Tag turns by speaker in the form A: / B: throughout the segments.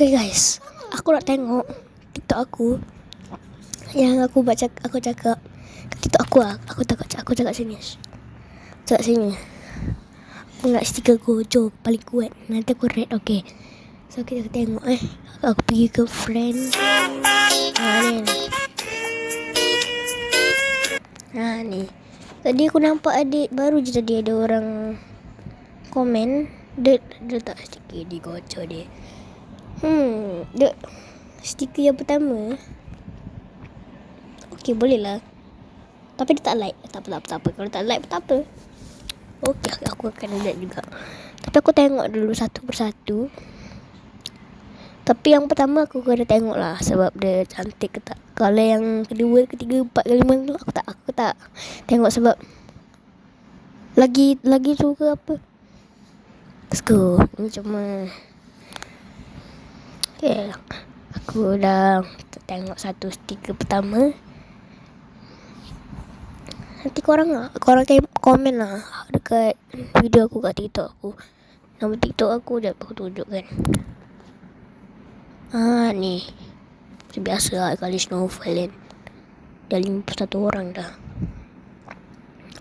A: Okay guys, aku nak tengok TikTok aku yang aku cakap TikTok aku lah. Aku cakap sini. Cakap sini. Aku nak stiker Gojo paling kuat. Nanti aku rate, okay. So kita tengok Aku pergi ke friend. Ni. Tadi aku nampak baru je tadi ada orang komen. Dia letak stiker di Gojo dia. Dia stiker yang pertama. Okay, boleh lah. Tapi dia tak like. Tak apa. Kalau tak like tak apa. Okay, aku akan like juga. Tapi aku tengok dulu satu persatu. Tapi yang pertama aku kena tengok lah, sebab dia cantik ke tak. Kalau yang kedua, ketiga, empat, kelima tu aku tak tengok sebab lagi suka apa. Let's go. Ini cuma okay. Aku dah tengok satu stiker pertama. Nanti korang komen lah dekat video aku kat TikTok aku. Nama TikTok aku dah aku tunjukkan. Ni biasa lah kali snowfall kan. Dah 51 orang dah.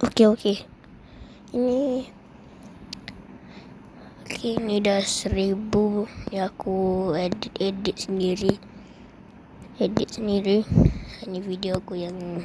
A: Okay. Ini dah 1000 yang aku edit sendiri. Ini video aku yang